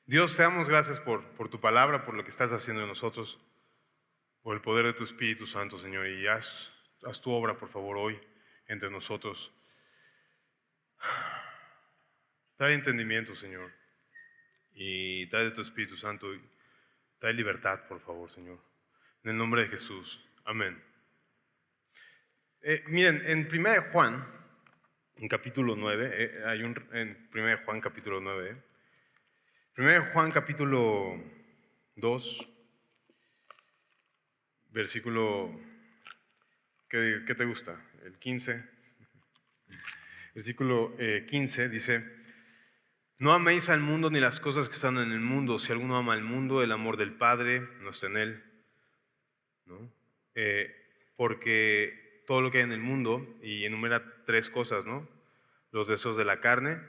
Dios, te damos gracias por tu palabra, por lo que estás haciendo en nosotros, por el poder de tu Espíritu Santo, Señor. Y haz tu obra, por favor, hoy entre nosotros. Trae entendimiento, Señor, y trae de tu Espíritu Santo y trae libertad, por favor, Señor. En el nombre de Jesús. Amén. Miren, en 1 de Juan, en capítulo 9, en 1 de Juan capítulo 9, 1 de Juan capítulo 2, versículo, ¿qué te gusta? El 15. Versículo 15 dice: no améis al mundo ni las cosas que están en el mundo. Si alguno ama al mundo, el amor del Padre no está en él, ¿no? Porque todo lo que hay en el mundo, y enumera tres cosas, ¿no? Los deseos de la carne,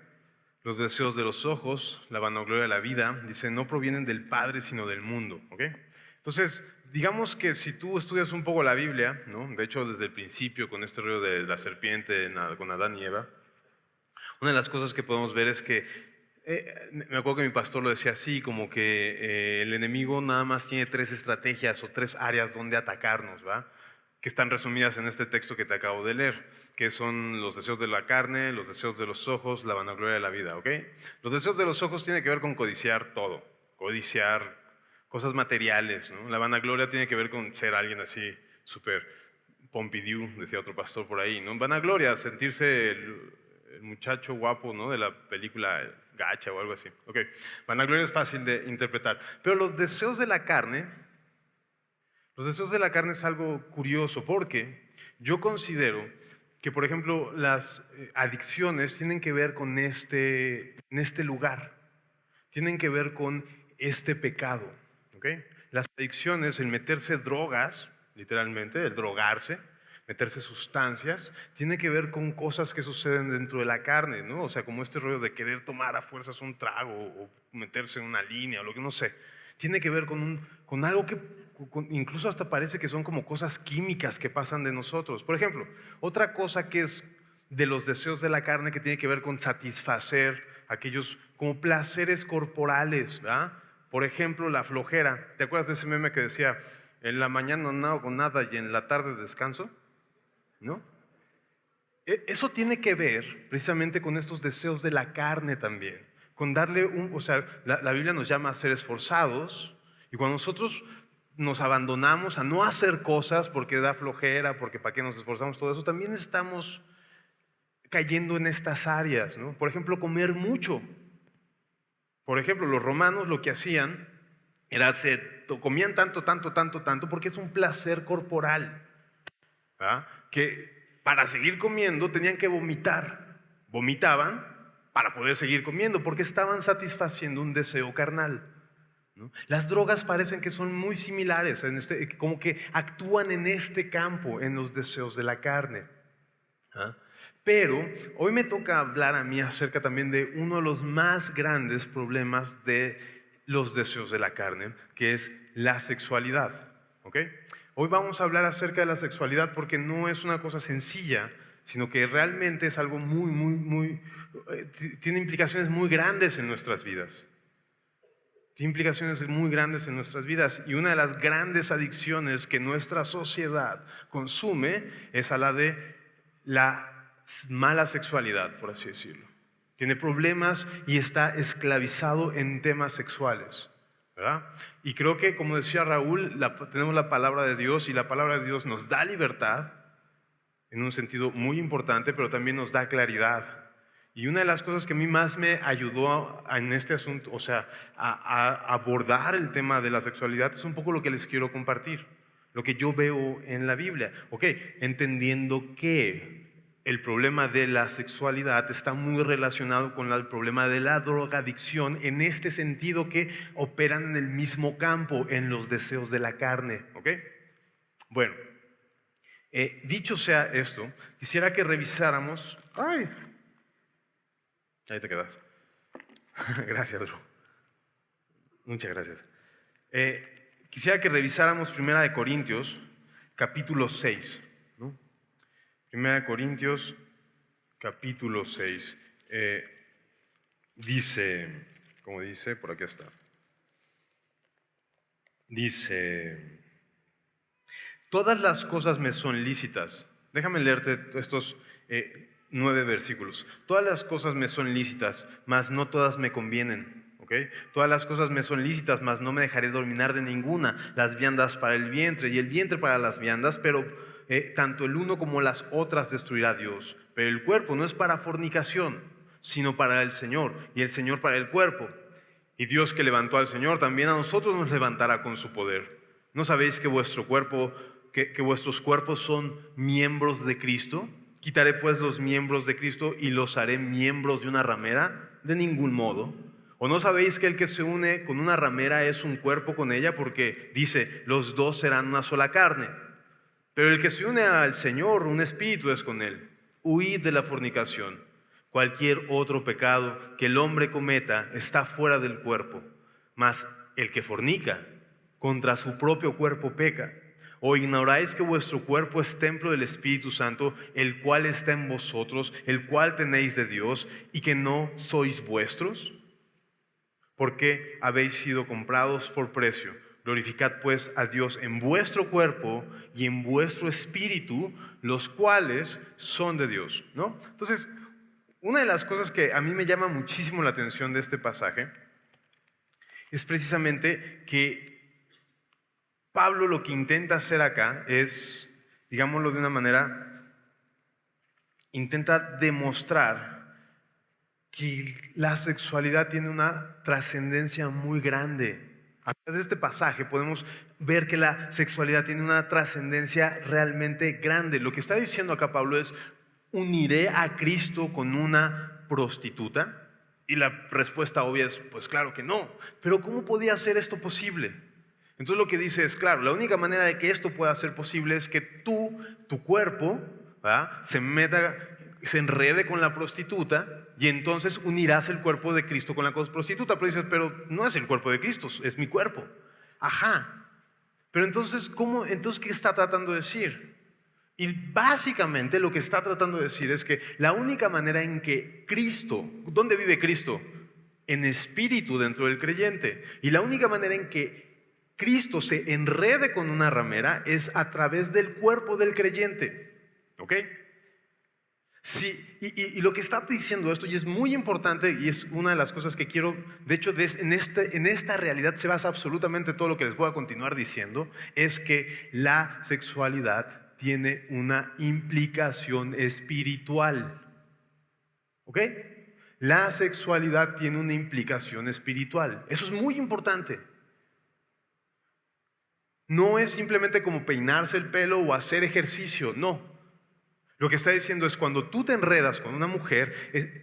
los deseos de los ojos, la vanagloria de la vida, dice, no provienen del Padre, sino del mundo, ¿ok? Entonces, digamos que si tú estudias un poco la Biblia, ¿no? De hecho, desde el principio, con este rollo de la serpiente, con Adán y Eva, una de las cosas que podemos ver es que, me acuerdo que mi pastor lo decía así, como que el enemigo nada más tiene tres estrategias o tres áreas donde atacarnos, ¿va? Que están resumidas en este texto que te acabo de leer, que son los deseos de la carne, los deseos de los ojos, la vanagloria de la vida, ¿ok? Los deseos de los ojos tienen que ver con codiciar todo, codiciar cosas materiales, ¿no? La vanagloria tiene que ver con ser alguien así súper Pompidou, decía otro pastor por ahí, ¿no? Vanagloria, sentirse el muchacho guapo, ¿no? De la película Gacha o algo así. Ok, vanagloria es fácil de interpretar. Pero los deseos de la carne es algo curioso porque yo considero que, por ejemplo, las adicciones tienen que ver con en este lugar, tienen que ver con este pecado, ¿ok? Las adicciones, el meterse drogas, literalmente, el drogarse, meterse sustancias, tiene que ver con cosas que suceden dentro de la carne, ¿no? O sea, como este rollo de querer tomar a fuerzas un trago o meterse en una línea o lo que no sé. Tiene que ver con algo que incluso hasta parece que son como cosas químicas que pasan de nosotros. Por ejemplo, otra cosa que es de los deseos de la carne que tiene que ver con satisfacer aquellos como placeres corporales, ¿verdad? Por ejemplo, la flojera. ¿Te acuerdas de ese meme que decía, en la mañana no hago nada y en la tarde descanso? ¿No? Eso tiene que ver precisamente con estos deseos de la carne también, con darle o sea, la Biblia nos llama a ser esforzados, y cuando nosotros nos abandonamos a no hacer cosas porque da flojera, porque para qué nos esforzamos, todo eso, también estamos cayendo en estas áreas, ¿no? Por ejemplo, comer mucho. Por ejemplo, los romanos lo que hacían era comían tanto, porque es un placer corporal, ¿verdad? Que para seguir comiendo tenían que vomitar. Vomitaban para poder seguir comiendo, porque estaban satisfaciendo un deseo carnal, ¿no? Las drogas parecen que son muy similares, como que actúan en este campo, en los deseos de la carne. ¿Ah? Pero hoy me toca hablar a mí acerca también de uno de los más grandes problemas de los deseos de la carne, que es la sexualidad, ¿ok? Hoy vamos a hablar acerca de la sexualidad porque no es una cosa sencilla, sino que realmente es algo tiene implicaciones muy grandes en nuestras vidas. Tiene implicaciones muy grandes en nuestras vidas, y una de las grandes adicciones que nuestra sociedad consume es a la de la mala sexualidad, por así decirlo. Tiene problemas y está esclavizado en temas sexuales, ¿verdad? Y creo que, como decía Raúl, tenemos la palabra de Dios, y la palabra de Dios nos da libertad en un sentido muy importante, pero también nos da claridad. Y una de las cosas que a mí más me ayudó en este asunto, o sea, a abordar el tema de la sexualidad, es un poco lo que les quiero compartir, lo que yo veo en la Biblia. Ok, entendiendo que el problema de la sexualidad está muy relacionado con el problema de la drogadicción, en este sentido que operan en el mismo campo, en los deseos de la carne. Ok, bueno, dicho sea esto, quisiera que revisáramos. ¡Ay! Ahí te quedas. Gracias, Drew. Muchas gracias. Quisiera que revisáramos 1 Corintios, capítulo 6, ¿no? 1 Corintios, capítulo 6. Dice, como dice, por aquí está. Dice, todas las cosas me son lícitas. Déjame leerte estos 9 versículos. Todas las cosas me son lícitas, mas no todas me convienen. ¿Okay? Todas las cosas me son lícitas, mas no me dejaré dominar de ninguna. Las viandas para el vientre y el vientre para las viandas, pero tanto el uno como las otras destruirá Dios. Pero el cuerpo no es para fornicación, sino para el Señor, y el Señor para el cuerpo. Y Dios que levantó al Señor, también a nosotros nos levantará con su poder. ¿No sabéis que vuestros cuerpos son miembros de Cristo? ¿Quitaré pues los miembros de Cristo y los haré miembros de una ramera? De ningún modo. ¿O no sabéis que el que se une con una ramera es un cuerpo con ella? Porque dice, los dos serán una sola carne. Pero el que se une al Señor, un espíritu es con él. Huid de la fornicación. Cualquier otro pecado que el hombre cometa está fuera del cuerpo, mas el que fornica contra su propio cuerpo peca. ¿O ignoráis que vuestro cuerpo es templo del Espíritu Santo, el cual está en vosotros, el cual tenéis de Dios, y que no sois vuestros? Porque habéis sido comprados por precio. Glorificad pues a Dios en vuestro cuerpo y en vuestro espíritu, los cuales son de Dios, ¿no? Entonces, una de las cosas que a mí me llama muchísimo la atención de este pasaje es precisamente que Pablo lo que intenta hacer acá es, digámoslo de una manera, intenta demostrar que la sexualidad tiene una trascendencia muy grande. A través de este pasaje podemos ver que la sexualidad tiene una trascendencia realmente grande. Lo que está diciendo acá Pablo es, ¿uniré a Cristo con una prostituta? Y la respuesta obvia es, pues claro que no. Pero ¿cómo podía ser esto posible? Entonces lo que dice es, claro, la única manera de que esto pueda ser posible es que tu cuerpo, ¿verdad?, se enrede con la prostituta y entonces unirás el cuerpo de Cristo con la prostituta. Pero dices, pero no es el cuerpo de Cristo, es mi cuerpo. Ajá. Pero entonces, ¿qué está tratando de decir? Y básicamente lo que está tratando de decir es que la única manera en que Cristo, ¿dónde vive Cristo? En espíritu dentro del creyente. Y la única manera en que Cristo se enrede con una ramera es a través del cuerpo del creyente. ¿Ok? Sí, y lo que está diciendo esto, y es muy importante, y es una de las cosas que quiero, de hecho, en esta realidad se basa absolutamente todo lo que les voy a continuar diciendo, es que la sexualidad tiene una implicación espiritual. ¿Ok? La sexualidad tiene una implicación espiritual. Eso es muy importante. No es simplemente como peinarse el pelo o hacer ejercicio, no. Lo que está diciendo es cuando tú te enredas con una mujer,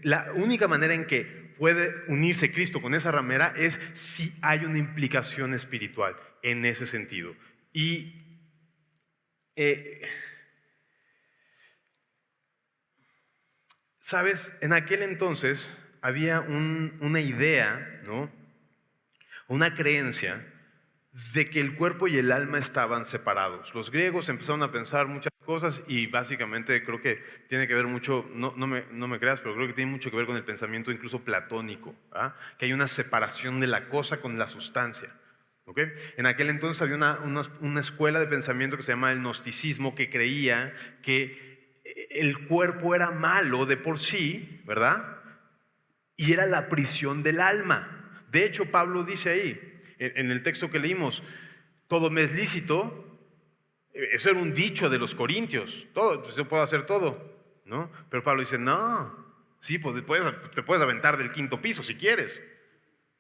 la única manera en que puede unirse Cristo con esa ramera es si hay una implicación espiritual en ese sentido. Y sabes, en aquel entonces había una idea, ¿no?, una creencia de que el cuerpo y el alma estaban separados. Los griegos empezaron a pensar muchas cosas y básicamente creo que tiene que ver mucho, no me creas, pero creo que tiene mucho que ver con el pensamiento incluso platónico, ¿ah? Que hay una separación de la cosa con la sustancia. ¿Okay? En aquel entonces había una escuela de pensamiento que se llama el gnosticismo, que creía que el cuerpo era malo de por sí, ¿verdad? Y era la prisión del alma. De hecho, Pablo dice ahí, en el texto que leímos, todo me es lícito. Eso era un dicho de los corintios, todo, se puede hacer todo, ¿no? Pero Pablo dice, no, sí, te puedes aventar del 5º piso si quieres,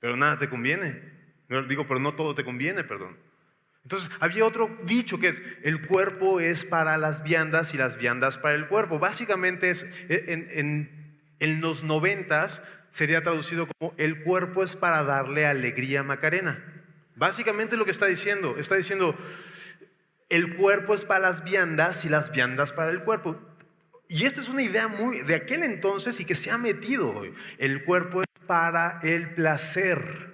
pero nada te conviene. Pero no todo te conviene, perdón. Entonces había otro dicho que es, el cuerpo es para las viandas y las viandas para el cuerpo. Básicamente es, en los 90s sería traducido como, el cuerpo es para darle alegría a Macarena. Básicamente lo que está diciendo, el cuerpo es para las viandas y las viandas para el cuerpo. Y esta es una idea muy de aquel entonces y que se ha metido hoy. El cuerpo es para el placer.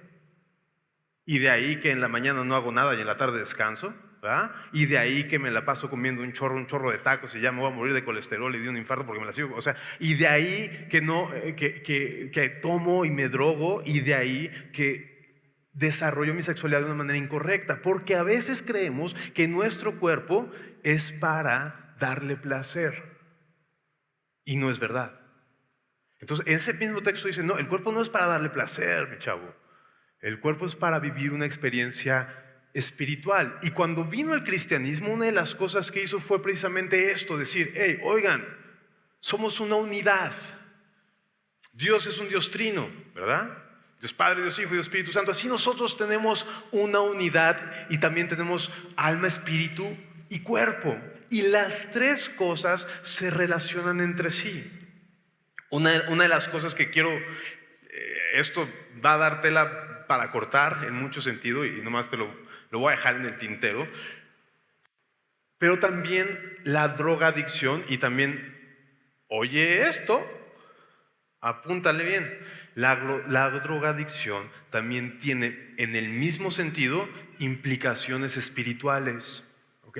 Y de ahí que en la mañana no hago nada y en la tarde descanso. ¿verdad? Y de ahí que me la paso comiendo un chorro de tacos y ya me voy a morir de colesterol y de un infarto porque me la sigo, o sea, y de ahí que no, que tomo y me drogo, y de ahí que desarrollo mi sexualidad de una manera incorrecta, porque a veces creemos que nuestro cuerpo es para darle placer, y no es verdad. Entonces, ese mismo texto dice, no, el cuerpo no es para darle placer, mi chavo. El cuerpo es para vivir una experiencia espiritual. Y cuando vino el cristianismo, una de las cosas que hizo fue precisamente esto, decir, hey, oigan, somos una unidad. Dios es un Dios trino, ¿verdad? Dios Padre, Dios Hijo y Dios Espíritu Santo. Así nosotros tenemos una unidad y también tenemos alma, espíritu y cuerpo. Y las tres cosas se relacionan entre sí. Una de las cosas que quiero, esto va a dar tela para cortar en mucho sentido y nomás lo voy a dejar en el tintero, pero también la drogadicción y también, oye esto, apúntale bien, la drogadicción también tiene en el mismo sentido implicaciones espirituales, ¿ok?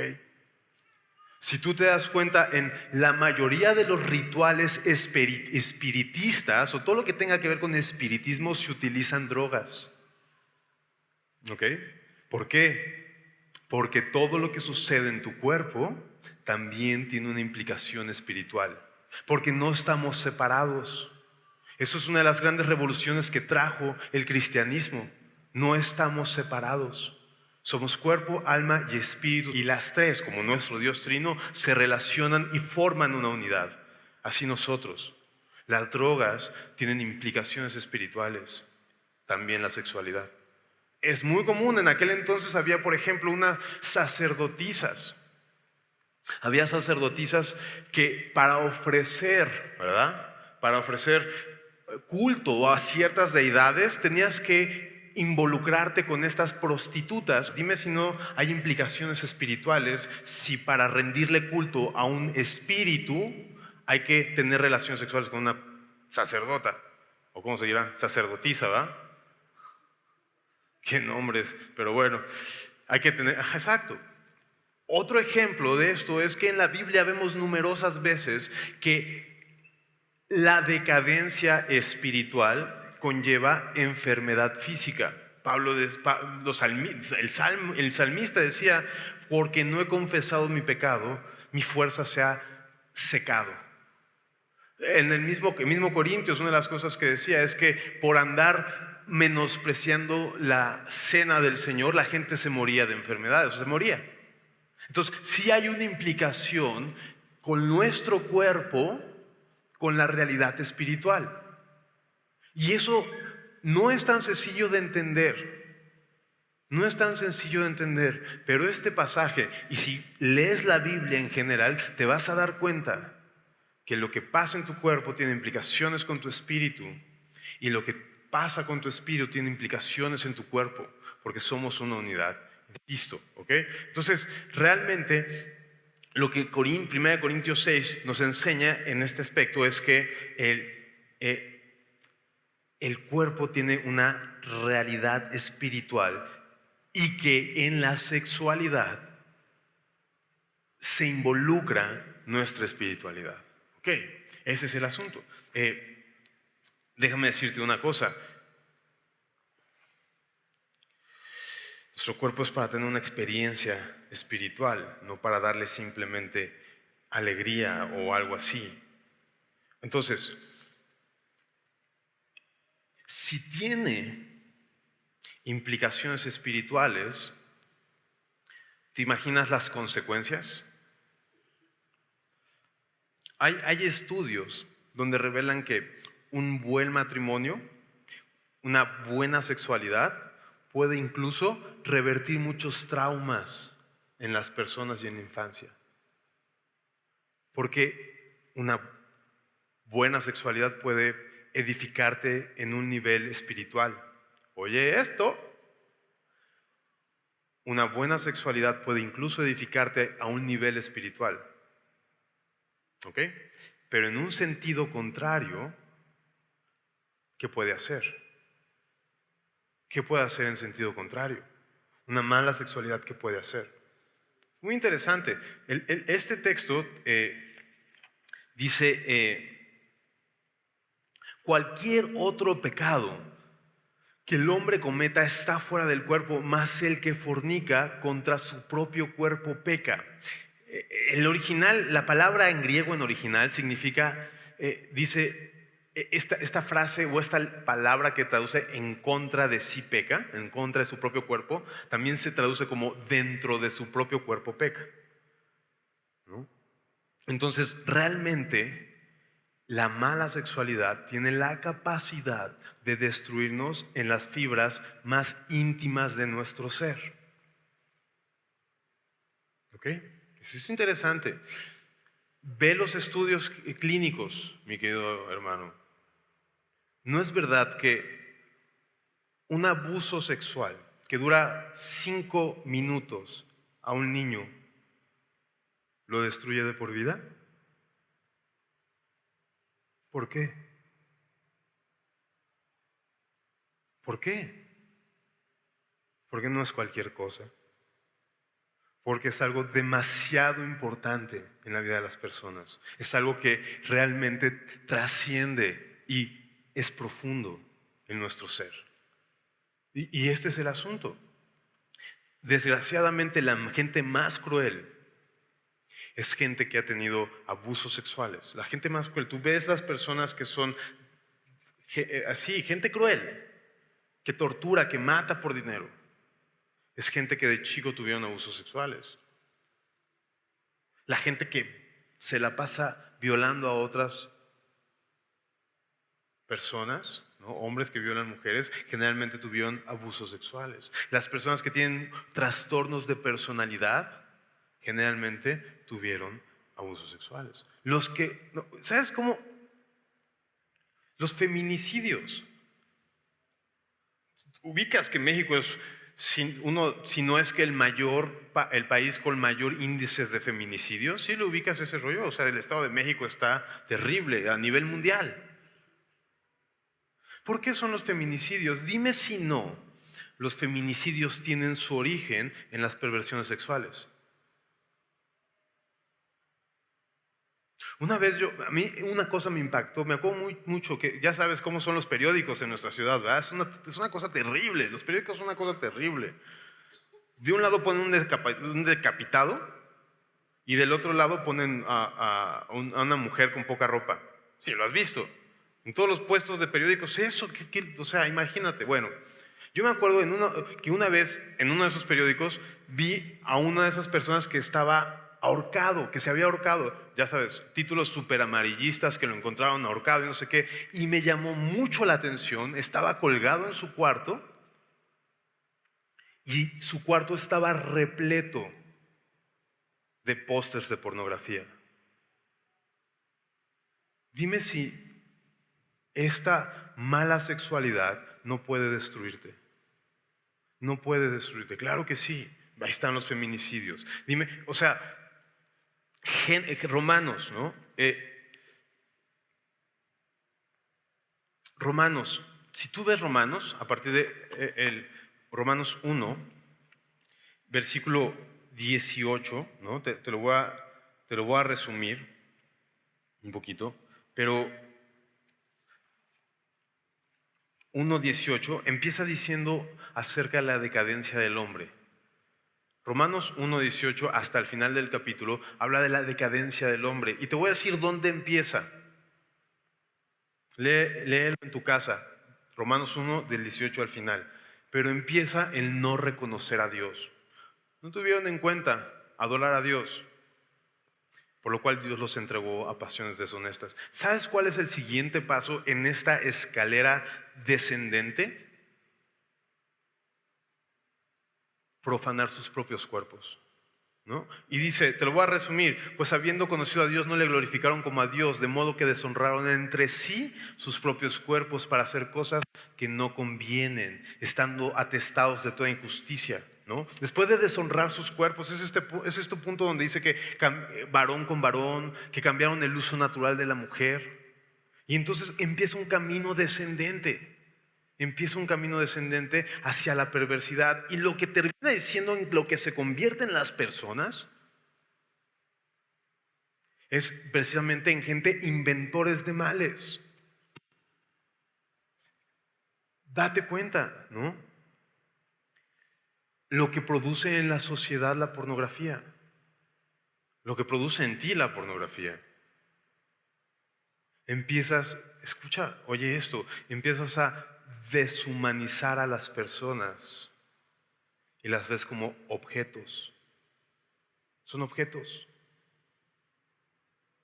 Si tú te das cuenta, en la mayoría de los rituales espiritistas o todo lo que tenga que ver con espiritismo se utilizan drogas. ¿Ok? ¿Por qué? Porque todo lo que sucede en tu cuerpo también tiene una implicación espiritual. Porque no estamos separados. Eso es una de las grandes revoluciones que trajo el cristianismo. No estamos separados. Somos cuerpo, alma y espíritu. Y las tres, como nuestro Dios trino, se relacionan y forman una unidad. Así nosotros. Las drogas tienen implicaciones espirituales. También la sexualidad. Es muy común. En aquel entonces había, por ejemplo, unas sacerdotisas. Había sacerdotisas que para ofrecer, ¿verdad? Para ofrecer culto a ciertas deidades, tenías que involucrarte con estas prostitutas. Dime si no hay implicaciones espirituales si para rendirle culto a un espíritu hay que tener relaciones sexuales con una sacerdota, o cómo se dirá, sacerdotisa, ¿verdad? Qué nombres, pero bueno, hay que tener, exacto. Otro ejemplo de esto es que en la Biblia vemos numerosas veces que la decadencia espiritual conlleva enfermedad física. El salmista decía, porque no he confesado mi pecado, mi fuerza se ha secado. En el mismo Corintios, una de las cosas que decía es que por andar menospreciando la cena del Señor, la gente se moría de enfermedades, se moría. Entonces, sí hay una implicación con nuestro cuerpo, con la realidad espiritual. Y eso no es tan sencillo de entender. No es tan sencillo de entender, pero este pasaje, y si lees la Biblia en general, te vas a dar cuenta que lo que pasa en tu cuerpo tiene implicaciones con tu espíritu, y lo que pasa con tu espíritu tiene implicaciones en tu cuerpo, porque somos una unidad. Listo, ¿ok? Entonces, realmente lo que 1 Corintios 6 nos enseña en este aspecto es que el cuerpo tiene una realidad espiritual y que en la sexualidad se involucra nuestra espiritualidad. ¿Ok? Ese es el asunto. Déjame decirte una cosa. Nuestro cuerpo es para tener una experiencia espiritual, no para darle simplemente alegría o algo así. Entonces, si tiene implicaciones espirituales, ¿te imaginas las consecuencias? Hay estudios donde revelan que un buen matrimonio, una buena sexualidad, puede incluso revertir muchos traumas en las personas y en la infancia. Porque una buena sexualidad puede edificarte en un nivel espiritual. Oye esto, una buena sexualidad puede incluso edificarte a un nivel espiritual. ¿Ok? Pero en un sentido contrario, ¿qué puede hacer? ¿Qué puede hacer en sentido contrario? Una mala sexualidad, ¿qué puede hacer? Muy interesante. Este texto dice, cualquier otro pecado que el hombre cometa está fuera del cuerpo, más el que fornica contra su propio cuerpo peca. El original, la palabra en griego en original significa, dice, esta frase o esta palabra que traduce en contra de sí peca, en contra de su propio cuerpo, también se traduce como dentro de su propio cuerpo peca, ¿no? Entonces, realmente la mala sexualidad tiene la capacidad de destruirnos en las fibras más íntimas de nuestro ser. ¿Ok? Eso es interesante. Ve los estudios clínicos, mi querido hermano. No es verdad que un abuso sexual que dura 5 minutos a un niño lo destruye de por vida. ¿Por qué? ¿Por qué? Porque no es cualquier cosa. Porque es algo demasiado importante en la vida de las personas. Es algo que realmente trasciende y es profundo en nuestro ser. Y este es el asunto. Desgraciadamente, la gente más cruel es gente que ha tenido abusos sexuales. La gente más cruel, tú ves las personas que son así, gente cruel, que tortura, que mata por dinero. Es gente que de chico tuvieron abusos sexuales. La gente que se la pasa violando a otras personas, ¿no? Hombres que violan mujeres, generalmente tuvieron abusos sexuales. Las personas que tienen trastornos de personalidad, generalmente tuvieron abusos sexuales. ¿Sabes cómo? Los feminicidios. Ubicas que México es, si no es que el país con mayor índices de feminicidios. ¿Sí lo ubicas ese rollo? O sea, el Estado de México está terrible a nivel mundial. ¿Por qué son los feminicidios? Dime si no, los feminicidios tienen su origen en las perversiones sexuales. Una vez a mí una cosa me impactó, me acuerdo mucho que ya sabes cómo son los periódicos en nuestra ciudad, ¿verdad? Es una cosa terrible, los periódicos son una cosa terrible. De un lado ponen un decapitado y del otro lado ponen a una mujer con poca ropa. Sí, lo has visto. En todos los puestos de periódicos, eso, o sea, imagínate. Bueno, yo me acuerdo que una vez en uno de esos periódicos vi a una de esas personas que estaba ahorcado, que se había ahorcado, ya sabes, títulos súper amarillistas que lo encontraron ahorcado y no sé qué, y me llamó mucho la atención, estaba colgado en su cuarto y su cuarto estaba repleto de pósters de pornografía. Dime si esta mala sexualidad no puede destruirte. No puede destruirte. Claro que sí. Ahí están los feminicidios. Dime, o sea, Romanos, ¿no? Romanos, si tú ves Romanos, a partir de Romanos 1, versículo 18, ¿no? Te lo voy a resumir un poquito, pero 1:18 empieza diciendo acerca de la decadencia del hombre. Romanos 1:18 hasta el final del capítulo habla de la decadencia del hombre. Y te voy a decir dónde empieza. Léelo en tu casa. Romanos 1 del 18 al final. Pero empieza el no reconocer a Dios. No tuvieron en cuenta adorar a Dios, por lo cual Dios los entregó a pasiones deshonestas. ¿Sabes cuál es el siguiente paso en esta escalera descendente? Profanar sus propios cuerpos, ¿no? Y dice, te lo voy a resumir, pues habiendo conocido a Dios no le glorificaron como a Dios, de modo que deshonraron entre sí sus propios cuerpos para hacer cosas que no convienen, estando atestados de toda injusticia, ¿no? Después de deshonrar sus cuerpos, es este punto donde dice que varón con varón, que cambiaron el uso natural de la mujer, y entonces empieza un camino descendente. Empieza un camino descendente hacia la perversidad, y lo que termina diciendo en lo que se convierte en las personas es precisamente en gente inventores de males. Date cuenta, ¿no? Lo que produce en la sociedad la pornografía, lo que produce en ti la pornografía. Empiezas, escucha, oye esto, empiezas a deshumanizar a las personas y las ves como objetos. Son objetos.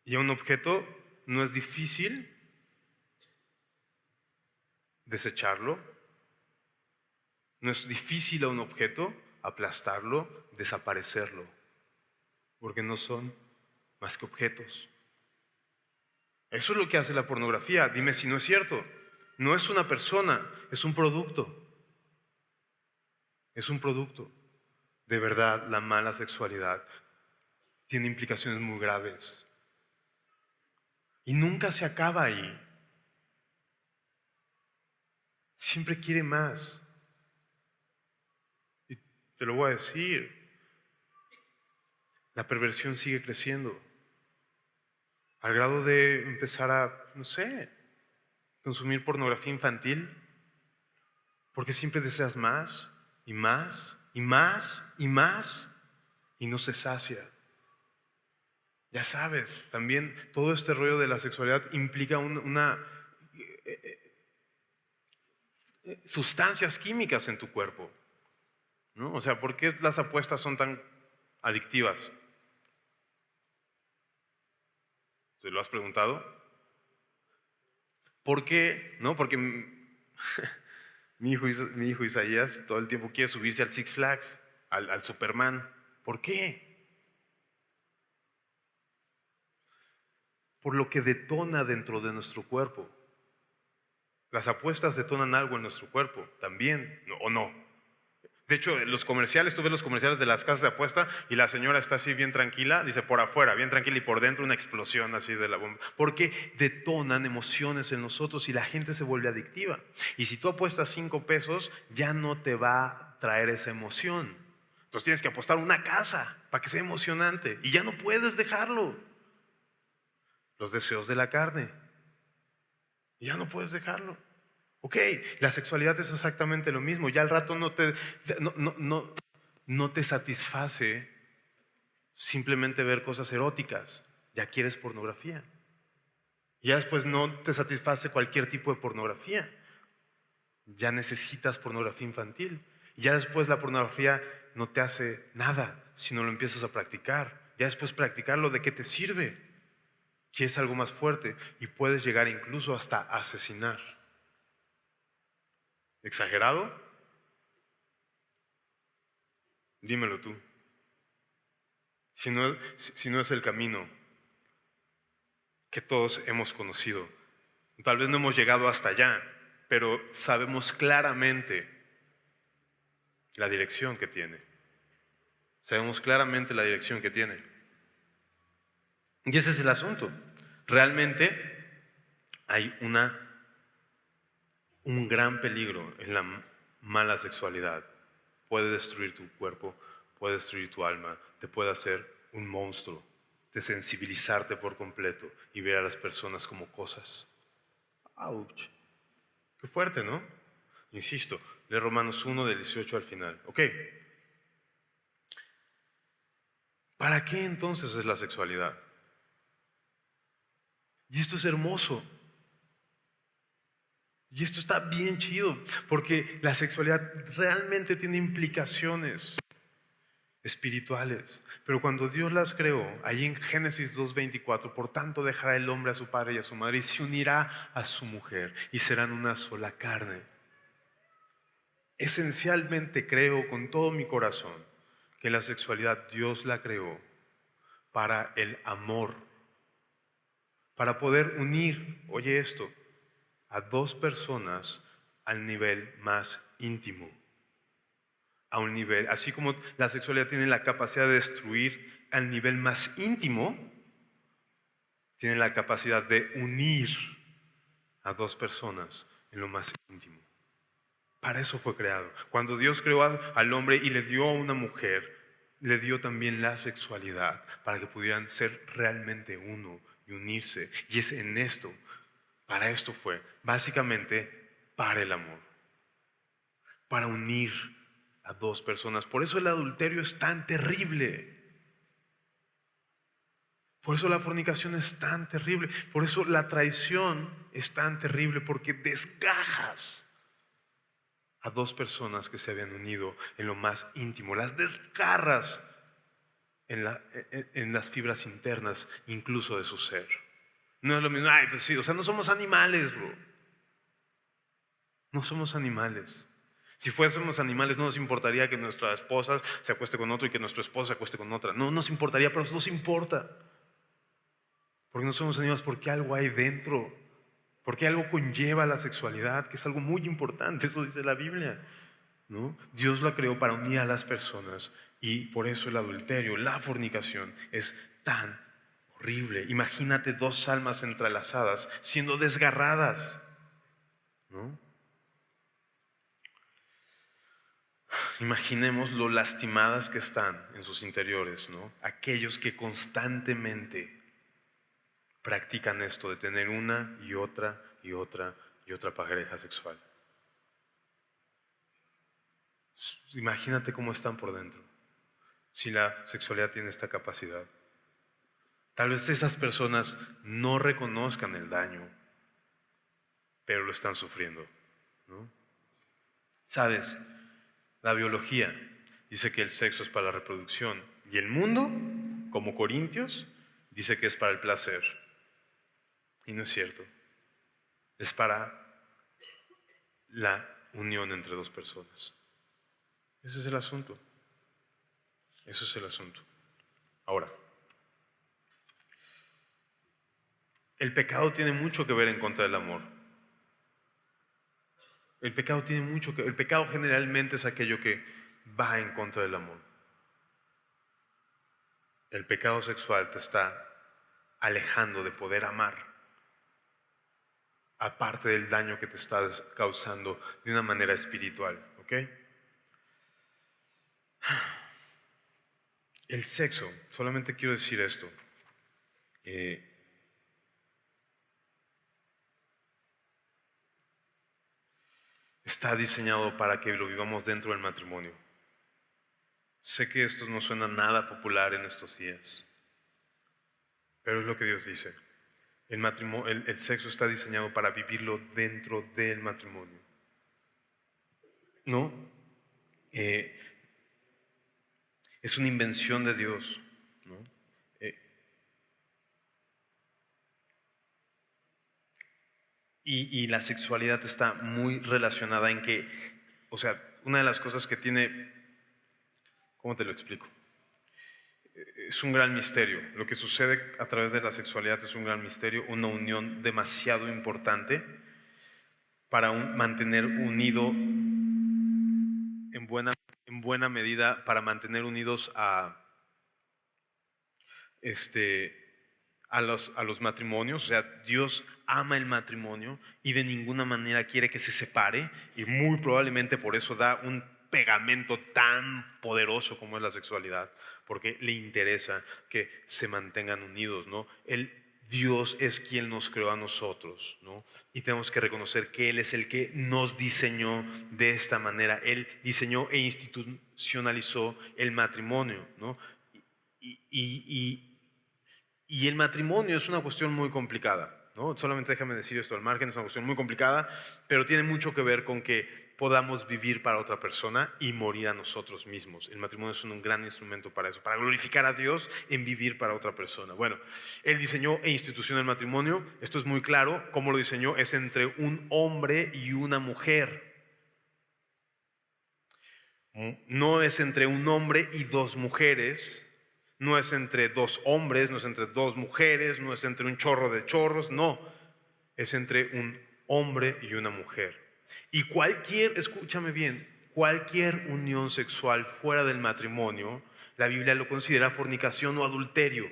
Y a un objeto no es difícil desecharlo, no es difícil a un objeto aplastarlo, desaparecerlo, porque no son más que objetos. Eso es lo que hace la pornografía. Dime si no es cierto. No es una persona, es un producto. Es un producto. De verdad, la mala sexualidad tiene implicaciones muy graves. Y nunca se acaba ahí. Siempre quiere más. Y te lo voy a decir. La perversión sigue creciendo. Al grado de empezar a, no sé, consumir pornografía infantil. Porque siempre deseas más y más y más y más y no se sacia. Ya sabes, también todo este rollo de la sexualidad implica una sustancias químicas en tu cuerpo, ¿no? O sea, ¿por qué las apuestas son tan adictivas? ¿Te lo has preguntado? ¿Por qué? ¿No? Porque mi hijo Isaías todo el tiempo quiere subirse al Six Flags, al Superman. ¿Por qué? Por lo que detona dentro de nuestro cuerpo. Las apuestas detonan algo en nuestro cuerpo, también, ¿o no? De hecho, los comerciales, tú ves los comerciales de las casas de apuesta y la señora está así bien tranquila, dice por afuera, bien tranquila y por dentro una explosión así de la bomba. Porque detonan emociones en nosotros y la gente se vuelve adictiva. Y si tú apuestas 5 pesos, ya no te va a traer esa emoción. Entonces tienes que apostar una casa para que sea emocionante y ya no puedes dejarlo. Los deseos de la carne. Y ya no puedes dejarlo. Ok, la sexualidad es exactamente lo mismo. Ya al rato no te satisface simplemente ver cosas eróticas. Ya quieres pornografía. Ya después no te satisface cualquier tipo de pornografía. Ya necesitas pornografía infantil. Ya después la pornografía no te hace nada si no lo empiezas a practicar. Ya después practicarlo, ¿de qué te sirve? Quieres algo más fuerte y puedes llegar incluso hasta asesinar. ¿Exagerado? Dímelo tú. Si no es el camino que todos hemos conocido. Tal vez no hemos llegado hasta allá, pero sabemos claramente la dirección que tiene. Sabemos claramente la dirección que tiene. Y ese es el asunto. Realmente hay un gran peligro en la mala sexualidad. Puede destruir tu cuerpo, puede destruir tu alma, te puede hacer un monstruo, desensibilizarte por completo y ver a las personas como cosas. ¡Auch! Qué fuerte, ¿no? Insisto, lee Romanos 1 del 18 al final. Ok. ¿Para qué entonces es la sexualidad? Y esto es hermoso. Y esto está bien chido, porque la sexualidad realmente tiene implicaciones espirituales. Pero cuando Dios las creó, ahí en Génesis 2:24, por tanto dejará el hombre a su padre y a su madre y se unirá a su mujer y serán una sola carne. Esencialmente creo con todo mi corazón que la sexualidad Dios la creó para el amor, para poder unir, oye esto, a dos personas al nivel más íntimo, a un nivel, así como la sexualidad tiene la capacidad de destruir al nivel más íntimo, tiene la capacidad de unir a dos personas en lo más íntimo. Para eso fue creado. Cuando Dios creó al hombre y le dio a una mujer, le dio también la sexualidad para que pudieran ser realmente uno y unirse. Y es en esto, para esto fue, básicamente para el amor, para unir a dos personas. Por eso el adulterio es tan terrible. Por eso la fornicación es tan terrible. Por eso la traición es tan terrible, porque desgajas a dos personas que se habían unido en lo más íntimo. Las desgarras en las fibras internas, incluso de su ser. No es lo mismo, ay, pues sí, o sea, no somos animales, bro. No somos animales. Si fuésemos animales, no nos importaría que nuestra esposa se acueste con otro y que nuestro esposo se acueste con otra. No nos importaría, pero eso nos importa. Porque no somos animales, porque algo hay dentro. Porque algo conlleva la sexualidad, que es algo muy importante, eso dice la Biblia, ¿no? Dios la creó para unir a las personas y por eso el adulterio, la fornicación es tan horrible. Imagínate dos almas entrelazadas siendo desgarradas, ¿no? Imaginemos lo lastimadas que están en sus interiores, ¿no? Aquellos que constantemente practican esto de tener una y otra y otra y otra pareja sexual. Imagínate cómo están por dentro, si la sexualidad tiene esta capacidad. Tal vez esas personas no reconozcan el daño, pero lo están sufriendo, ¿no? ¿Sabes? La biología dice que el sexo es para la reproducción y el mundo, como Corintios, dice que es para el placer. Y no es cierto. Es para la unión entre dos personas. Ese es el asunto. Eso es el asunto. Ahora, el pecado tiene mucho que ver en contra del amor. El pecado tiene mucho que ver. El pecado generalmente es aquello que va en contra del amor. El pecado sexual te está alejando de poder amar, aparte del daño que te está causando de una manera espiritual, ¿ok? El sexo, solamente quiero decir esto. Está diseñado para que lo vivamos dentro del matrimonio. Sé que esto no suena nada popular en estos días, pero es lo que Dios dice. El sexo está diseñado para vivirlo dentro del matrimonio. ¿No? Es una invención de Dios, ¿no? Y la sexualidad está muy relacionada en que, o sea, una de las cosas que tiene, ¿cómo te lo explico? Es un gran misterio. Lo que sucede a través de la sexualidad es un gran misterio, una unión demasiado importante para mantener unido en buena medida, para mantener unidos a los matrimonios. O sea, Dios ama el matrimonio y de ninguna manera quiere que se separe, y muy probablemente por eso da un pegamento tan poderoso como es la sexualidad, porque le interesa que se mantengan unidos, ¿no? Dios es quien nos creó a nosotros, ¿no? Y tenemos que reconocer que Él es el que nos diseñó de esta manera. Él diseñó e institucionalizó el matrimonio, ¿no? Y el matrimonio es una cuestión muy complicada, ¿no? Solamente déjame decir esto al margen, es una cuestión muy complicada, pero tiene mucho que ver con que podamos vivir para otra persona y morir a nosotros mismos. El matrimonio es un gran instrumento para eso, para glorificar a Dios en vivir para otra persona. Bueno, Él diseñó e institucionó el matrimonio. Esto es muy claro. ¿Cómo lo diseñó? Es entre un hombre y una mujer. No es entre un hombre y dos mujeres. No es entre dos hombres, no es entre dos mujeres, no es entre un chorro de chorros, no. Es entre un hombre y una mujer. Y escúchame bien, cualquier unión sexual fuera del matrimonio, la Biblia lo considera fornicación o adulterio.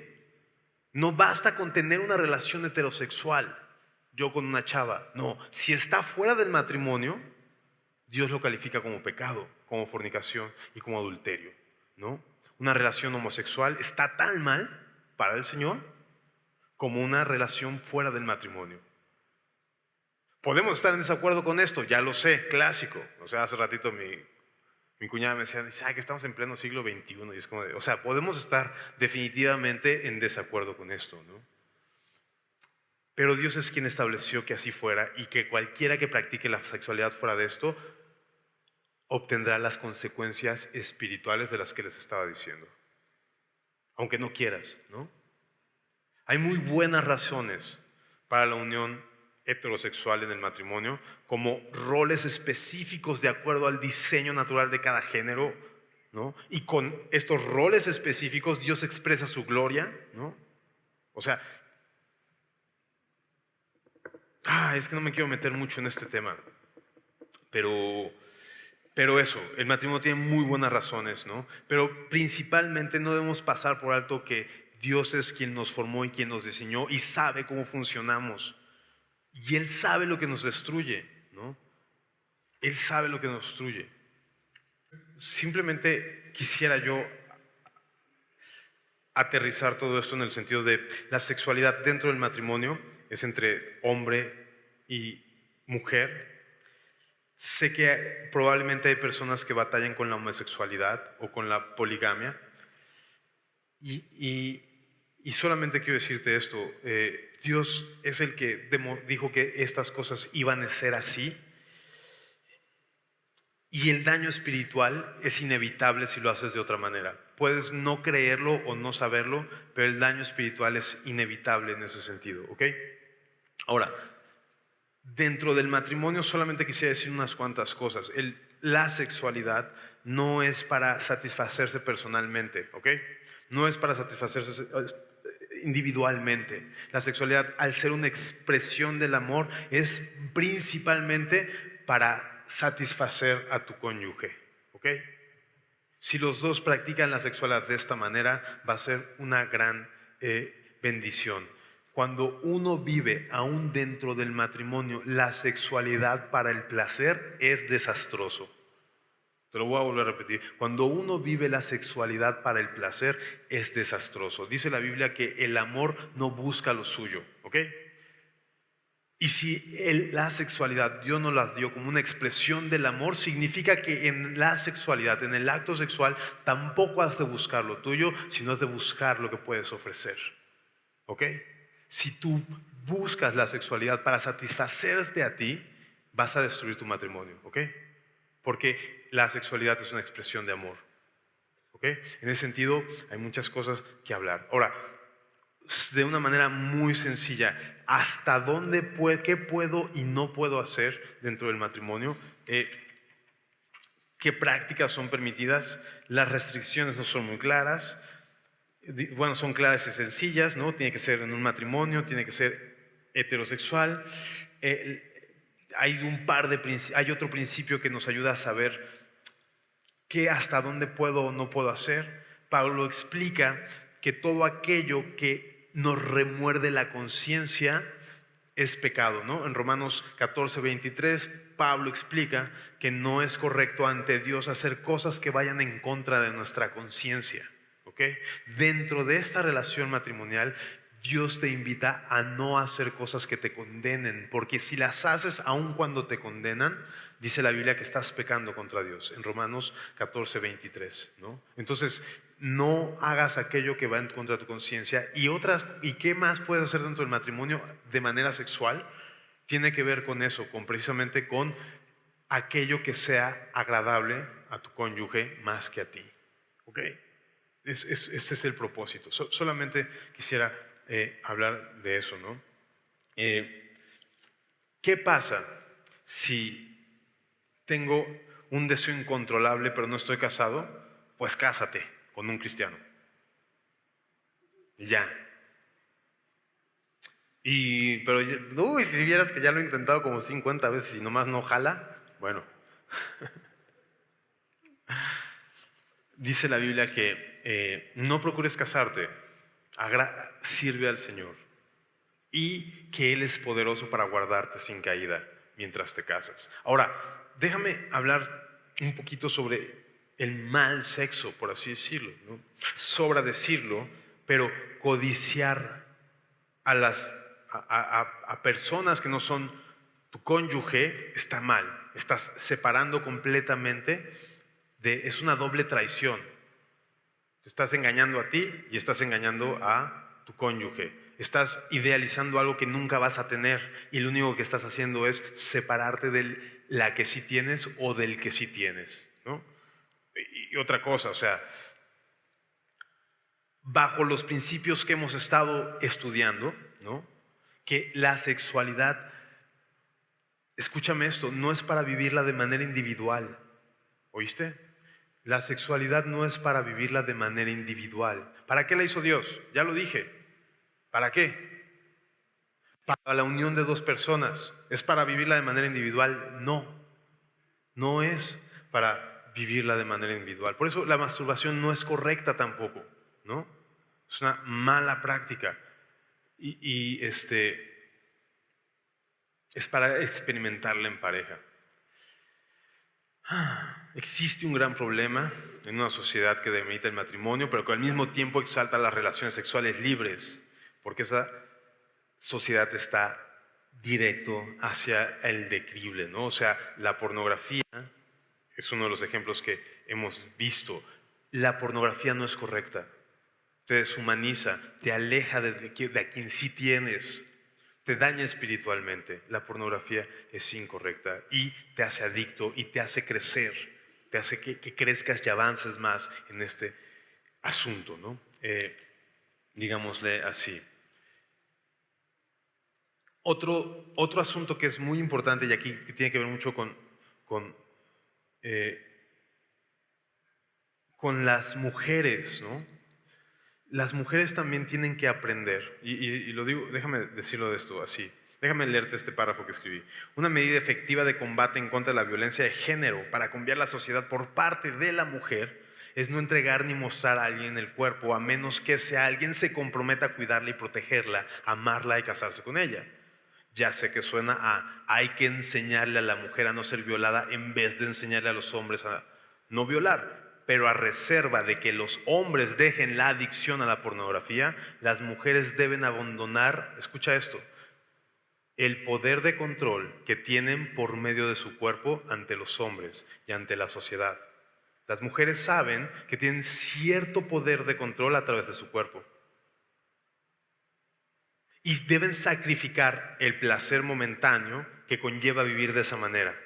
No basta con tener una relación heterosexual, yo con una chava. No, si está fuera del matrimonio, Dios lo califica como pecado, como fornicación y como adulterio, ¿no? una relación homosexual está tan mal para el Señor como una relación fuera del matrimonio. Podemos estar en desacuerdo con esto, ya lo sé, clásico. O sea, hace ratito mi cuñada me decía, dice, que estamos en pleno siglo XXI. Y es como o sea, podemos estar definitivamente en desacuerdo con esto, ¿no? Pero Dios es quien estableció que así fuera y que cualquiera que practique la sexualidad fuera de esto obtendrá las consecuencias espirituales de las que les estaba diciendo. Aunque no quieras, ¿no? Hay muy buenas razones para la unión heterosexual en el matrimonio, como roles específicos de acuerdo al diseño natural de cada género, ¿no? Y con estos roles específicos Dios expresa su gloria, ¿no? O sea, es que no me quiero meter mucho en este tema, pero eso, el matrimonio tiene muy buenas razones, ¿no? Pero principalmente no debemos pasar por alto que Dios es quien nos formó y quien nos diseñó y sabe cómo funcionamos. Y Él sabe lo que nos destruye, ¿no? Él sabe lo que nos destruye. Simplemente quisiera yo aterrizar todo esto en el sentido de la sexualidad dentro del matrimonio es entre hombre y mujer. Sé que probablemente hay personas que batallan con la homosexualidad o con la poligamia y solamente quiero decirte esto, Dios es el que dijo que estas cosas iban a ser así y el daño espiritual es inevitable si lo haces de otra manera. Puedes no creerlo o no saberlo, pero el daño espiritual es inevitable en ese sentido, ¿ok? Ahora, dentro del matrimonio solamente quisiera decir unas cuantas cosas. La sexualidad no es para satisfacerse personalmente, ¿ok? No es para satisfacerse individualmente. La sexualidad, al ser una expresión del amor, es principalmente para satisfacer a tu cónyuge, ¿ok? Si los dos practican la sexualidad de esta manera, va a ser una gran bendición. Cuando uno vive aún dentro del matrimonio la sexualidad para el placer, es desastroso. Te lo voy a volver a repetir. Cuando uno vive la sexualidad para el placer, es desastroso. Dice la Biblia que el amor no busca lo suyo, ¿ok? Y si la sexualidad Dios nos la dio como una expresión del amor, significa que en la sexualidad, en el acto sexual, tampoco has de buscar lo tuyo, sino has de buscar lo que puedes ofrecer, ¿ok? Si tú buscas la sexualidad para satisfacerte a ti, vas a destruir tu matrimonio, ¿ok? Porque la sexualidad es una expresión de amor, ¿ok? En ese sentido, hay muchas cosas que hablar. Ahora, de una manera muy sencilla, ¿hasta dónde qué puedo y no puedo hacer dentro del matrimonio? ¿Qué prácticas son permitidas? Las restricciones no son muy claras. Bueno, son claras y sencillas, ¿no? Tiene que ser en un matrimonio, tiene que ser heterosexual. Hay otro principio que nos ayuda a saber qué hasta dónde puedo o no puedo hacer. Pablo explica que todo aquello que nos remuerde la conciencia es pecado, ¿no? En Romanos 14:23, Pablo explica que no es correcto ante Dios hacer cosas que vayan en contra de nuestra conciencia, ¿ok? Dentro de esta relación matrimonial, Dios te invita a no hacer cosas que te condenen, porque si las haces aun cuando te condenan, dice la Biblia que estás pecando contra Dios, en Romanos 14:23, ¿no? Entonces, no hagas aquello que va en contra de tu conciencia. ¿Y qué más puedes hacer dentro del matrimonio de manera sexual? Tiene que ver con eso, precisamente con aquello que sea agradable a tu cónyuge más que a ti, ¿ok? Este es el propósito. Solamente quisiera hablar de eso, ¿no? ¿Qué pasa si tengo un deseo incontrolable pero no estoy casado? Pues cásate con un cristiano. Y ya. Pero si vieras que ya lo he intentado como 50 veces y nomás no jala, bueno. Dice la Biblia que no procures casarte, sirve al Señor y que Él es poderoso para guardarte sin caída mientras te casas. Ahora, déjame hablar un poquito sobre el mal sexo, por así decirlo, ¿no? Sobra decirlo, pero codiciar a a personas que no son tu cónyuge está mal. Estás separando completamente es una doble traición. Te estás engañando a ti y estás engañando a tu cónyuge. Estás idealizando algo que nunca vas a tener y lo único que estás haciendo es separarte de la que sí tienes o del que sí tienes, ¿no? Y otra cosa, o sea, bajo los principios que hemos estado estudiando, ¿no? Que la sexualidad, escúchame esto, no es para vivirla de manera individual, ¿oíste? La sexualidad no es para vivirla de manera individual. ¿Para qué la hizo Dios? Ya lo dije. ¿Para qué? Para la unión de dos personas. ¿Es para vivirla de manera individual? No. No es para vivirla de manera individual. Por eso la masturbación no es correcta tampoco, ¿no? Es una mala práctica. Es para experimentarla en pareja. Existe un gran problema en una sociedad que demerita el matrimonio, pero que al mismo tiempo exalta las relaciones sexuales libres, porque esa sociedad está directo hacia el declive, ¿no? O sea, la pornografía es uno de los ejemplos que hemos visto. La pornografía no es correcta, te deshumaniza, te aleja de a quien sí tienes, te daña espiritualmente. La pornografía es incorrecta y te hace adicto y te hace crecer, te hace que crezcas y avances más en este asunto, ¿no? Digámosle así. Otro asunto que es muy importante y aquí que tiene que ver mucho con las mujeres, ¿no? Las mujeres también tienen que aprender, y lo digo, déjame decirlo de esto así, déjame leerte este párrafo que escribí. Una medida efectiva de combate en contra de la violencia de género para cambiar la sociedad por parte de la mujer es no entregar ni mostrar a alguien el cuerpo a menos que ese alguien se comprometa a cuidarla y protegerla, amarla y casarse con ella. Ya sé que suena hay que enseñarle a la mujer a no ser violada en vez de enseñarle a los hombres a no violar, pero a reserva de que los hombres dejen la adicción a la pornografía, las mujeres deben abandonar, escucha esto, el poder de control que tienen por medio de su cuerpo ante los hombres y ante la sociedad. Las mujeres saben que tienen cierto poder de control a través de su cuerpo. Y deben sacrificar el placer momentáneo que conlleva vivir de esa manera.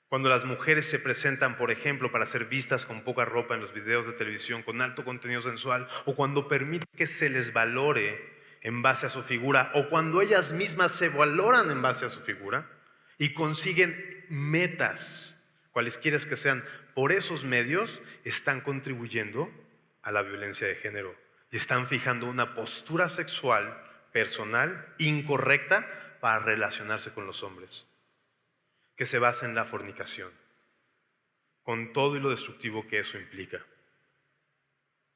Cuando las mujeres se presentan, por ejemplo, para ser vistas con poca ropa en los videos de televisión, con alto contenido sensual, o cuando permiten que se les valore en base a su figura, o cuando ellas mismas se valoran en base a su figura y consiguen metas, cualesquiera que sean, por esos medios, están contribuyendo a la violencia de género y están fijando una postura sexual personal incorrecta para relacionarse con los hombres, que se basa en la fornicación, con todo y lo destructivo que eso implica.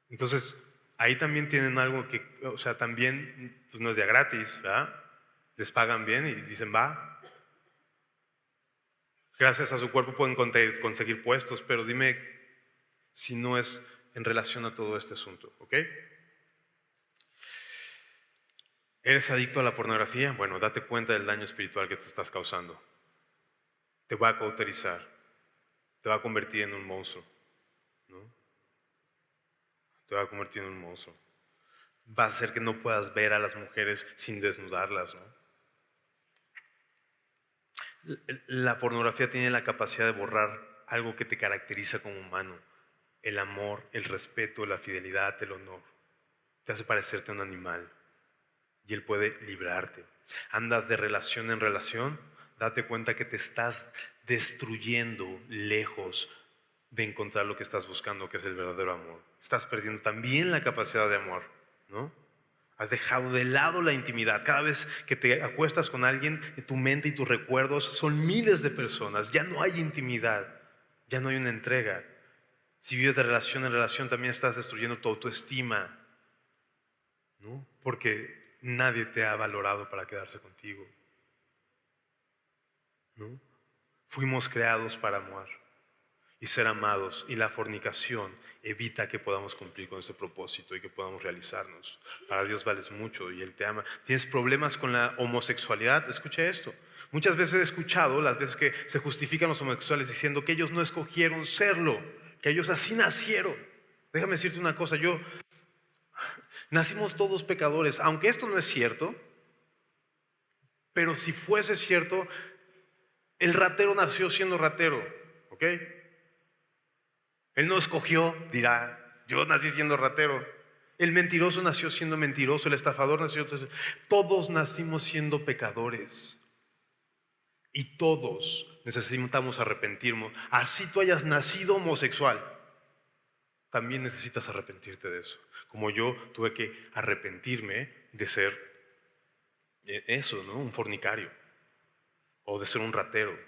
Entonces, ahí también tienen algo que, o sea, también pues no es de gratis, ¿verdad? Les pagan bien y dicen, va. Gracias a su cuerpo pueden conseguir puestos, pero dime si no es en relación a todo este asunto, ¿ok? ¿Eres adicto a la pornografía? Bueno, date cuenta del daño espiritual que te estás causando. Te va a cauterizar, te va a convertir en un monstruo, ¿no? Te va a convertir en un monstruo. Va a hacer que no puedas ver a las mujeres sin desnudarlas, ¿no? La pornografía tiene la capacidad de borrar algo que te caracteriza como humano: el amor, el respeto, la fidelidad, el honor. Te hace parecerte a un animal y él puede librarte. Andas de relación en relación, date cuenta que te estás destruyendo lejos de encontrar lo que estás buscando, que es el verdadero amor. Estás perdiendo también la capacidad de amor, ¿no? Has dejado de lado la intimidad. Cada vez que te acuestas con alguien, tu mente y tus recuerdos son miles de personas. Ya no hay intimidad, ya no hay una entrega. Si vives de relación en relación, también estás destruyendo tu autoestima, ¿no? Porque nadie te ha valorado para quedarse contigo, ¿no? Fuimos creados para amar. y ser amados, y la fornicación evita que podamos cumplir con ese propósito y que podamos realizarnos. Para Dios vales mucho y Él te ama. ¿Tienes problemas con la homosexualidad? Escucha esto. Muchas veces he escuchado las veces que se justifican los homosexuales diciendo que ellos no escogieron serlo, que ellos así nacieron. Déjame decirte una cosa, nacimos todos pecadores, aunque esto no es cierto, pero si fuese cierto, el ratero nació siendo ratero, ¿ok? Él no escogió, dirá, yo nací siendo ratero. El mentiroso nació siendo mentiroso, el estafador nació. Todos nacimos siendo pecadores. Y todos necesitamos arrepentirnos. Así tú hayas nacido homosexual, también necesitas arrepentirte de eso. Como yo tuve que arrepentirme de ser eso, ¿no? Un fornicario, o de ser un ratero,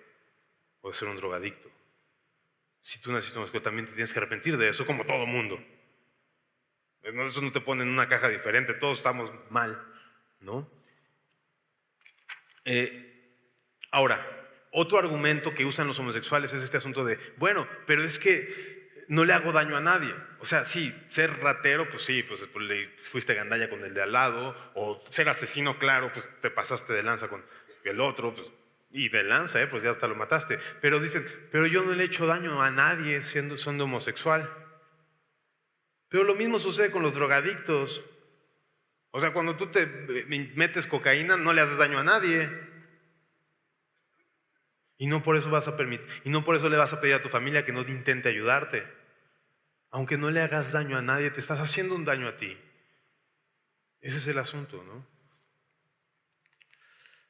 o de ser un drogadicto. Si tú naciste homosexual, también te tienes que arrepentir de eso, como todo mundo. Eso no te pone en una caja diferente, todos estamos mal, ¿no? Ahora, otro argumento que usan los homosexuales es este asunto de, bueno, pero es que no le hago daño a nadie. O sea, sí, ser ratero, pues sí, pues le fuiste gandalla con el de al lado, o ser asesino, claro, pues te pasaste de lanza con el otro, pues, y de lanza, pues ya hasta lo mataste. Pero dicen, pero yo no le he hecho daño a nadie siendo homosexual. Pero lo mismo sucede con los drogadictos. O sea, cuando tú te metes cocaína, no le haces daño a nadie. Y no por eso vas a permitir, y no por eso le vas a pedir a tu familia que no intente ayudarte. Aunque no le hagas daño a nadie, te estás haciendo un daño a ti. Ese es el asunto, ¿no?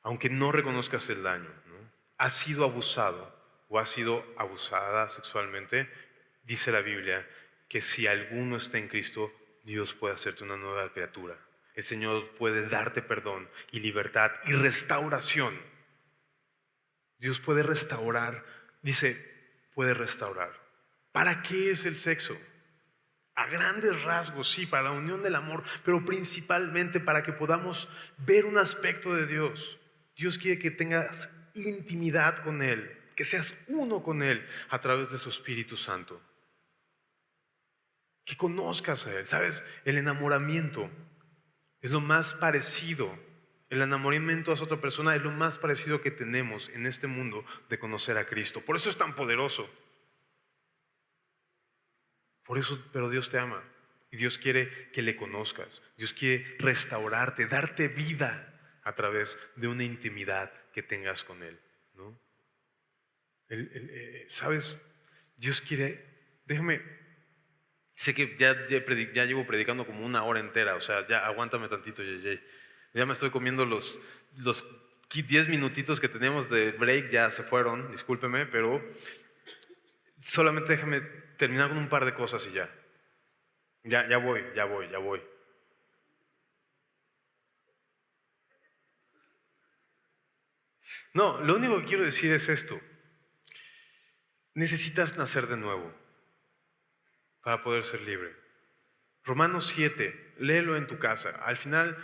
Aunque no reconozcas el daño, ¿no? Has sido abusado o has sido abusada sexualmente, dice la Biblia que si alguno está en Cristo, Dios puede hacerte una nueva criatura. El Señor puede darte perdón y libertad y restauración. Dios puede restaurar, dice, puede restaurar. ¿Para qué es el sexo? A grandes rasgos, sí, para la unión del amor, pero principalmente para que podamos ver un aspecto de Dios. Dios quiere que tengas intimidad con Él, que seas uno con Él a través de su Espíritu Santo. Que conozcas a Él. ¿Sabes? El enamoramiento es lo más parecido. El enamoramiento hacia otra persona es lo más parecido que tenemos en este mundo de conocer a Cristo. Por eso es tan poderoso. Por eso, pero Dios te ama y Dios quiere que le conozcas. Dios quiere restaurarte, darte vida a través de una intimidad que tengas con Él, ¿no? ¿Sabes? Dios quiere, déjame, sé que ya llevo predicando como una hora entera, o sea, ya aguántame tantito, JJ. Ya me estoy comiendo los 10 minutitos que teníamos de break, ya se fueron, discúlpeme, pero solamente déjame terminar con un par de cosas y ya. Ya voy. No, lo único que quiero decir es esto. Necesitas nacer de nuevo para poder ser libre. Romanos 7, léelo en tu casa. Al final,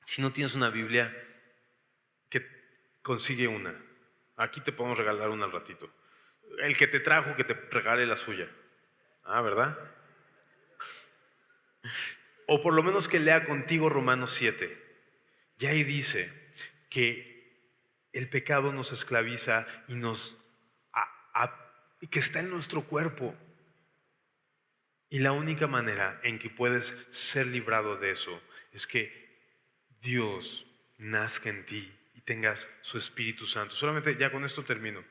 si no tienes una Biblia, que consigue una. Aquí te podemos regalar una al ratito. El que te trajo, que te regale la suya. Ah, ¿verdad? O por lo menos que lea contigo Romanos 7. Y ahí dice que el pecado nos esclaviza y y que está en nuestro cuerpo. Y la única manera en que puedes ser librado de eso es que Dios nazca en ti y tengas su Espíritu Santo. Solamente ya con esto termino,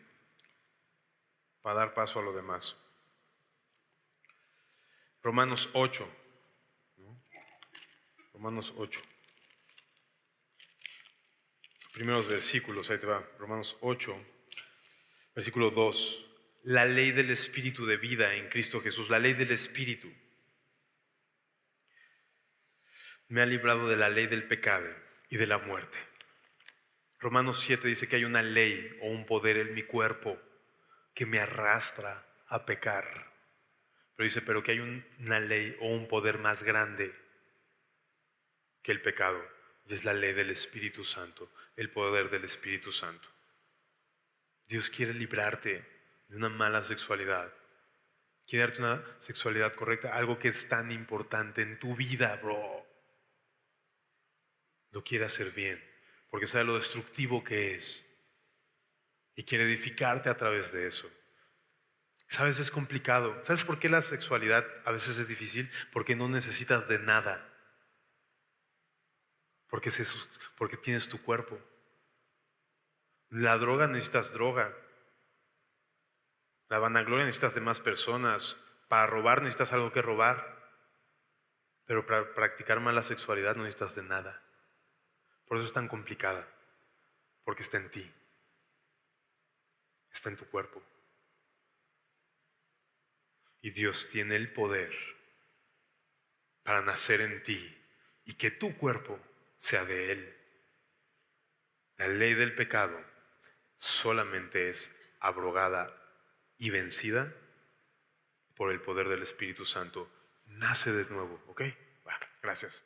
para dar paso a lo demás. Romanos 8. Romanos 8. Primeros versículos, ahí te va. Romanos 8, versículo 2. La ley del Espíritu de vida en Cristo Jesús, la ley del Espíritu, me ha librado de la ley del pecado y de la muerte. Romanos 7 dice que hay una ley o un poder en mi cuerpo que me arrastra a pecar. Pero dice, pero que hay una ley o un poder más grande que el pecado, y es la ley del Espíritu Santo, el poder del Espíritu Santo. Dios quiere librarte de una mala sexualidad. Quiere darte una sexualidad correcta, algo que es tan importante en tu vida, bro. Lo quiere hacer bien, porque sabe lo destructivo que es. Y quiere edificarte a través de eso. ¿Sabes? Es complicado. ¿Sabes por qué la sexualidad a veces es difícil? Porque no necesitas de nada. Porque tienes tu cuerpo. La droga necesitas droga. La vanagloria necesitas de más personas. Para robar necesitas algo que robar. Pero para practicar mala sexualidad no necesitas de nada. Por eso es tan complicada. Porque está en ti. Está en tu cuerpo. Y Dios tiene el poder para nacer en ti y que tu cuerpo sea de Él. La ley del pecado solamente es abrogada y vencida por el poder del Espíritu Santo. Nace de nuevo, ¿ok? Bueno, gracias.